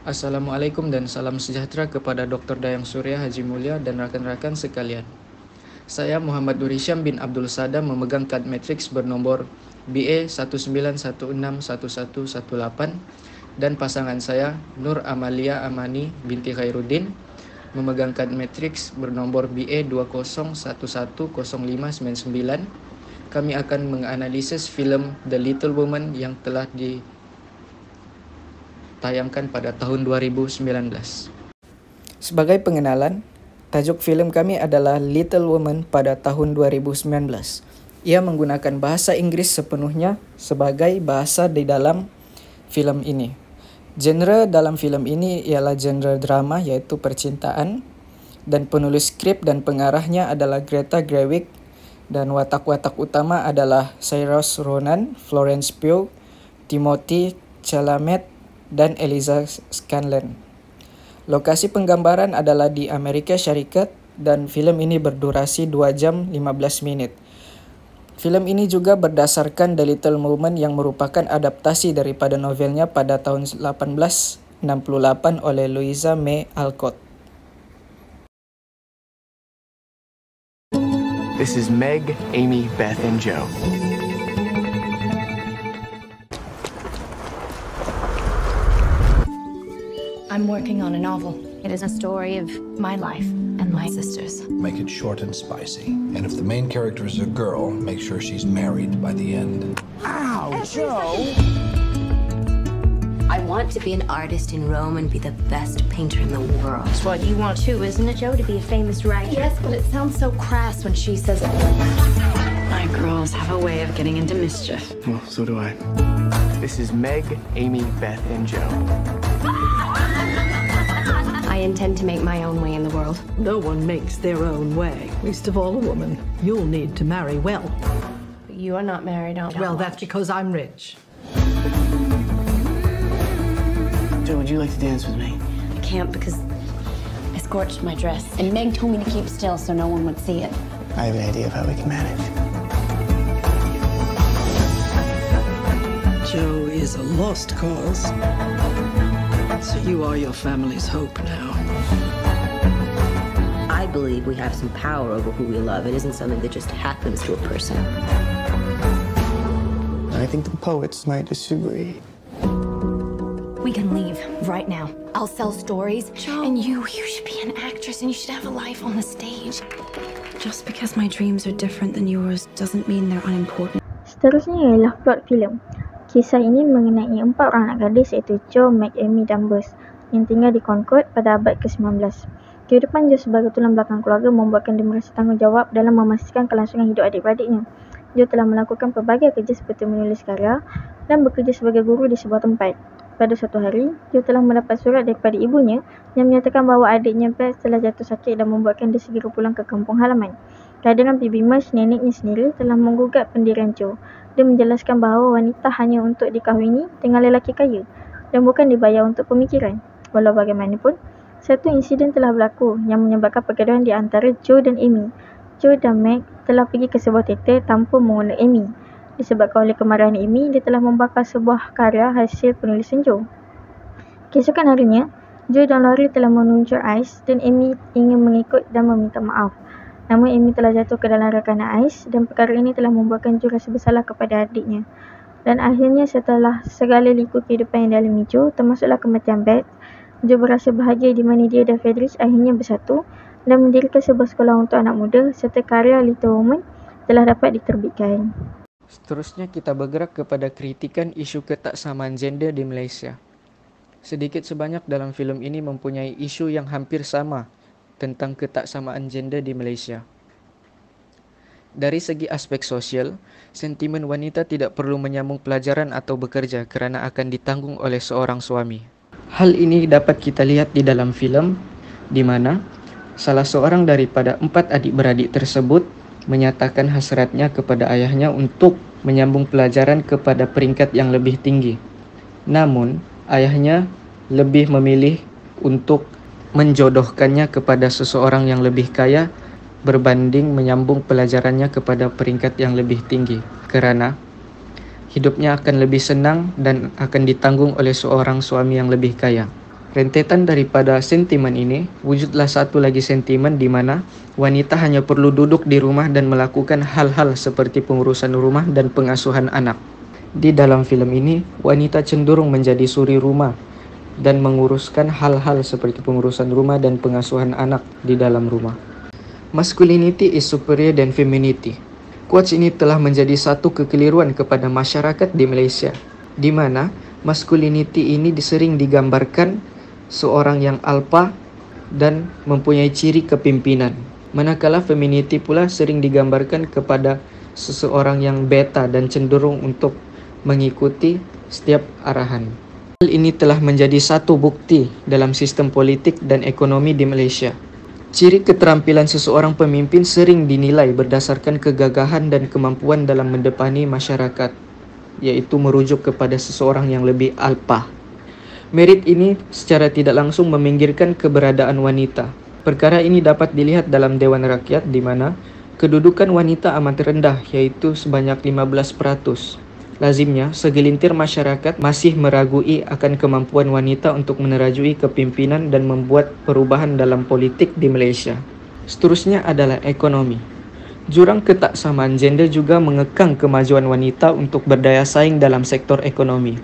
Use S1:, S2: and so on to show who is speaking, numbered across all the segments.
S1: Assalamualaikum dan salam sejahtera kepada Dr. Dayang Surya Haji Mulia dan rakan-rakan sekalian. Saya Muhammad Nur Hisham bin Abdul Sada memegang kad matriks bernomor BA 19911118 dan pasangan saya Nur Amalia Amani binti Khairuddin memegang kad matriks bernomor BA 20110599. Kami akan menganalisis filem The Little Woman yang telah ditayangkan pada tahun 2019. Sebagai pengenalan, tajuk filem kami adalah Little Woman pada tahun 2019. Ia menggunakan bahasa Inggris sepenuhnya sebagai bahasa di dalam filem ini. Genre dalam filem ini ialah genre drama iaitu percintaan, dan penulis skrip dan pengarahnya adalah Greta Gerwig, dan watak-watak utama adalah Saoirse Ronan, Florence Pugh, Timothée Chalamet, dan Eliza Scanlen. Lokasi penggambaran adalah di Amerika Syarikat dan filem ini berdurasi 2 jam 15 menit. Filem ini juga berdasarkan The Little Woman yang merupakan adaptasi daripada novelnya pada tahun 1868 oleh Louisa May Alcott.
S2: This is Meg, Amy, Beth, and Joe.
S3: I'm working on a novel. It is a story of my life and my sister's.
S4: Make it short and spicy. And if the main character is a girl, make sure she's married by the end.
S2: Ow, Joe!
S5: I want to be an artist in Rome and be the best painter in the world.
S3: It's what you want too, isn't it, Joe? To be a famous writer?
S5: Yes, but it sounds so crass when she says it.
S3: My girls have a way of getting into mischief.
S2: Well, so do I. This is Meg, Amy, Beth, and Joe.
S3: I intend to make my own way in the world.
S6: No one makes their own way, least of all a woman. You'll need to marry well.
S3: But you are not married, aren't you?
S6: Well, that's because I'm rich.
S2: Joe, would you like to dance with me?
S3: I can't because I scorched my dress.
S5: And Meg told me to keep still so no one would see it.
S2: I have an idea of how we can manage.
S6: Joe is a lost cause. So you are your family's hope now.
S5: I believe we have some power over who we love. It isn't something that just happens to a person.
S2: I think the poets might disagree.
S3: We can leave right now. I'll sell stories. Joe. And you should be an actress and you should have a life on the stage. Just because my dreams are different than yours doesn't mean they're unimportant.
S7: Seterusnya ialah plot filem. Kisah ini mengenai 4 orang anak gadis iaitu Joe, Meg, Amy dan Buzz yang tinggal di Concord pada abad ke-19. Kehidupan Joe sebagai tulang belakang keluarga membuatkan dia merasa tanggungjawab dalam memastikan kelangsungan hidup adik-beradiknya. Joe telah melakukan pelbagai kerja seperti menulis karya dan bekerja sebagai guru di sebuah tempat. Pada suatu hari, Joe telah mendapat surat daripada ibunya yang menyatakan bahawa adiknya Beth telah jatuh sakit dan membuatkan dia segera pulang ke kampung halaman. Kehadiran Bibi Marsh, neneknya sendiri, telah menggugat pendirian Joe. Dia menjelaskan bahawa wanita hanya untuk dikahwini dengan lelaki kaya dan bukan dibayar untuk pemikiran. Walau bagaimanapun, satu insiden telah berlaku yang menyebabkan pergaduhan di antara Joe dan Amy. Joe dan Meg telah pergi ke sebuah teater tanpa mengundang Amy. Disebabkan oleh kemarahan Amy, dia telah membakar sebuah karya hasil penulisan Joe. Keesokan harinya, Joe dan Laurie telah meluncur ais dan Amy ingin mengikut dan meminta maaf. Namun Amy telah jatuh ke dalam rakanan ais dan perkara ini telah membuatkan Joe rasa bersalah kepada adiknya. Dan akhirnya setelah segala liku kehidupan yang dialami Joe, termasuklah kematian Beth, Joe berasa bahagia di mana dia dan Friedrich akhirnya bersatu dan mendirikan sebuah sekolah untuk anak muda serta karya Little Woman telah dapat diterbitkan.
S1: Seterusnya kita bergerak kepada kritikan isu ketaksamaan gender di Malaysia. Sedikit sebanyak dalam filem ini mempunyai isu yang hampir sama tentang ketaksamaan gender di Malaysia. Dari segi aspek sosial, sentimen wanita tidak perlu menyambung pelajaran atau bekerja kerana akan ditanggung oleh seorang suami. Hal ini dapat kita lihat di dalam filem di mana salah seorang daripada 4 adik-beradik tersebut menyatakan hasratnya kepada ayahnya untuk menyambung pelajaran kepada peringkat yang lebih tinggi. Namun, ayahnya lebih memilih untuk menjodohkannya kepada seseorang yang lebih kaya berbanding menyambung pelajarannya kepada peringkat yang lebih tinggi, kerana hidupnya akan lebih senang dan akan ditanggung oleh seorang suami yang lebih kaya. Rentetan daripada sentimen ini, wujudlah satu lagi sentimen di mana wanita hanya perlu duduk di rumah dan melakukan hal-hal seperti pengurusan rumah dan pengasuhan anak. Di dalam film ini, wanita cenderung menjadi suri rumah dan menguruskan hal-hal seperti pengurusan rumah dan pengasuhan anak di dalam rumah. Masculinity is superior than femininity. Quotes ini telah menjadi satu kekeliruan kepada masyarakat di Malaysia, di mana masculinity ini sering digambarkan seorang yang alpha dan mempunyai ciri kepimpinan, manakala femininity pula sering digambarkan kepada seseorang yang beta dan cenderung untuk mengikuti setiap arahan. Hal ini telah menjadi satu bukti dalam sistem politik dan ekonomi di Malaysia. Ciri keterampilan seseorang pemimpin sering dinilai berdasarkan kegagahan dan kemampuan dalam mendepani masyarakat, yaitu merujuk kepada seseorang yang lebih alpha. Merit ini secara tidak langsung meminggirkan keberadaan wanita. Perkara ini dapat dilihat dalam Dewan Rakyat di mana kedudukan wanita amat rendah, yaitu sebanyak 15%. Lazimnya, segelintir masyarakat masih meragui akan kemampuan wanita untuk menerajui kepimpinan dan membuat perubahan dalam politik di Malaysia. Seterusnya adalah ekonomi. Jurang ketaksamaan gender juga mengekang kemajuan wanita untuk berdaya saing dalam sektor ekonomi.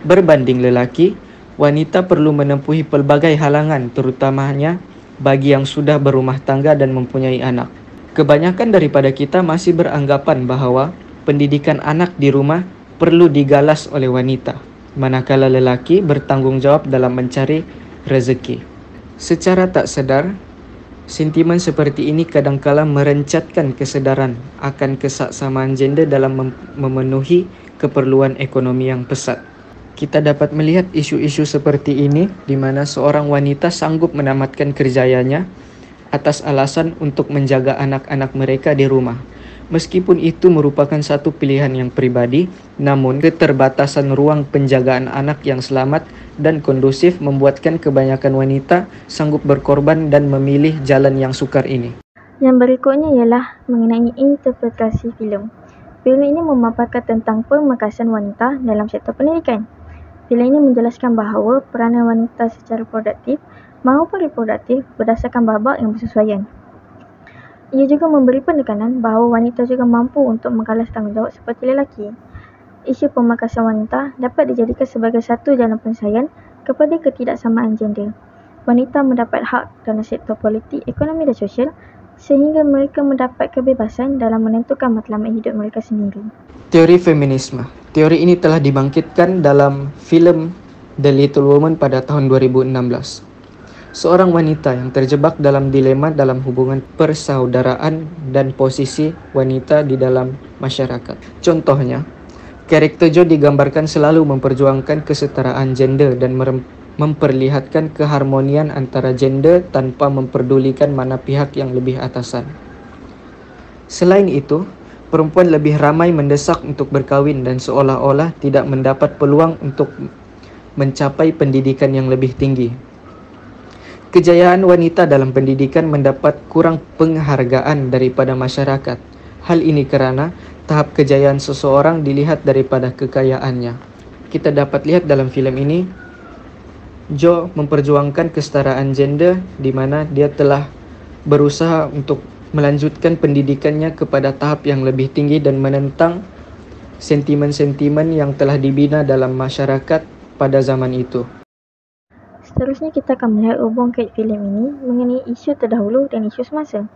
S1: Berbanding lelaki, wanita perlu menempuhi pelbagai halangan, terutamanya bagi yang sudah berumah tangga dan mempunyai anak. Kebanyakan daripada kita masih beranggapan bahawa pendidikan anak di rumah perlu digalas oleh wanita, manakala lelaki bertanggungjawab dalam mencari rezeki. Secara tak sedar, sentimen seperti ini kadangkala merencatkan kesedaran akan kesaksamaan gender dalam memenuhi keperluan ekonomi yang pesat. Kita dapat melihat isu-isu seperti ini di mana seorang wanita sanggup menamatkan kerjayanya atas alasan untuk menjaga anak-anak mereka di rumah. Meskipun itu merupakan satu pilihan yang pribadi, namun keterbatasan ruang penjagaan anak yang selamat dan kondusif membuatkan kebanyakan wanita sanggup berkorban dan memilih jalan yang sukar ini.
S7: Yang berikutnya ialah mengenai interpretasi filem. Filem ini memaparkan tentang pemekasan wanita dalam sektor pendidikan. Filem ini menjelaskan bahawa peranan wanita secara produktif maupun reproduktif berdasarkan babak yang bersesuaian. Ia juga memberi penekanan bahawa wanita juga mampu untuk menggalas tanggungjawab seperti lelaki. Isu pemekasan wanita dapat dijadikan sebagai satu jalan penyelesaian kepada ketidaksamaan gender. Wanita mendapat hak dalam sektor politik, ekonomi dan sosial sehingga mereka mendapat kebebasan dalam menentukan matlamat hidup mereka sendiri.
S1: Teori feminisme. Teori ini telah dibangkitkan dalam filem The Little Woman pada tahun 2016. Seorang wanita yang terjebak dalam dilema dalam hubungan persaudaraan dan posisi wanita di dalam masyarakat. Contohnya, karakter Jo digambarkan selalu memperjuangkan kesetaraan gender dan memperlihatkan keharmonian antara gender tanpa memperdulikan mana pihak yang lebih atasan. Selain itu, perempuan lebih ramai mendesak untuk berkahwin dan seolah-olah tidak mendapat peluang untuk mencapai pendidikan yang lebih tinggi. Kejayaan wanita dalam pendidikan mendapat kurang penghargaan daripada masyarakat. Hal ini kerana tahap kejayaan seseorang dilihat daripada kekayaannya. Kita dapat lihat dalam filem ini, Jo memperjuangkan kesetaraan gender di mana dia telah berusaha untuk melanjutkan pendidikannya kepada tahap yang lebih tinggi dan menentang sentimen-sentimen yang telah dibina dalam masyarakat pada zaman itu.
S7: Seterusnya kita akan melihat hubung kait filem ini mengenai isu terdahulu dan isu semasa.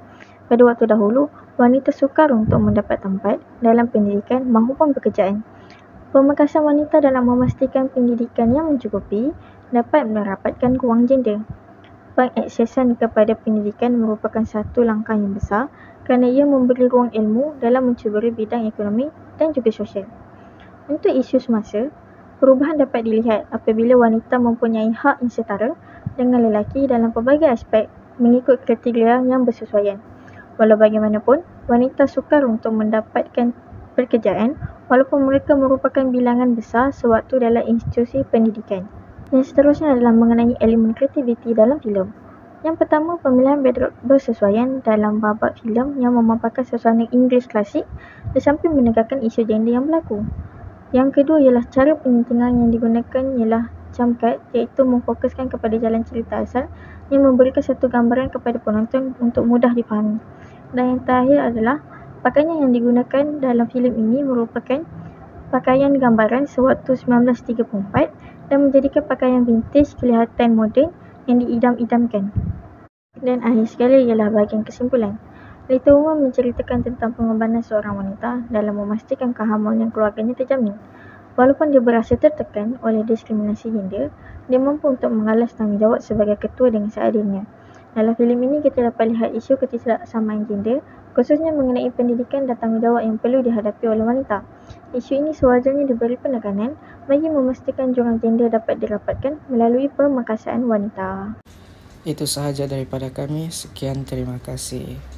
S7: Pada waktu dahulu, wanita sukar untuk mendapat tempat dalam pendidikan maupun pekerjaan. Pemekasan wanita dalam memastikan pendidikan yang mencukupi dapat merapatkan ruang gender. Pengaksesan kepada pendidikan merupakan satu langkah yang besar kerana ia memberi ruang ilmu dalam mencuburi bidang ekonomi dan juga sosial. Untuk isu semasa, perubahan dapat dilihat apabila wanita mempunyai hak yang setara dengan lelaki dalam pelbagai aspek mengikut kriteria yang bersesuaian. Walau bagaimanapun, wanita sukar untuk mendapatkan pekerjaan walaupun mereka merupakan bilangan besar sewaktu dalam institusi pendidikan. Yang seterusnya adalah mengenai elemen kreativiti dalam filem. Yang pertama, pemilihan backdrop bersesuaian dalam babak filem yang memaparkan suasana Inggeris klasik di samping menegakkan isu gender yang berlaku. Yang kedua ialah cara penyuntingan yang digunakan ialah jump cut, iaitu memfokuskan kepada jalan cerita asal yang memberikan satu gambaran kepada penonton untuk mudah dipahami. Dan yang terakhir adalah pakaian yang digunakan dalam filem ini merupakan pakaian gambaran sewaktu 1934 dan menjadikan pakaian vintage kelihatan moden yang diidam-idamkan. Dan akhir sekali ialah bahagian kesimpulan. Little Woman menceritakan tentang pengorbanan seorang wanita dalam memastikan keharmonian keluarganya terjamin. Walaupun dia berasa tertekan oleh diskriminasi gender, dia mampu untuk mengalas tanggungjawab sebagai ketua dengan seadilnya. Dalam filem ini kita dapat lihat isu ketidaksamaan gender, khususnya mengenai pendidikan dan tanggungjawab yang perlu dihadapi oleh wanita. Isu ini sewajarnya diberi penekanan bagi memastikan jurang gender dapat dirapatkan melalui pemerkasaan wanita.
S1: Itu sahaja daripada kami. Sekian, terima kasih.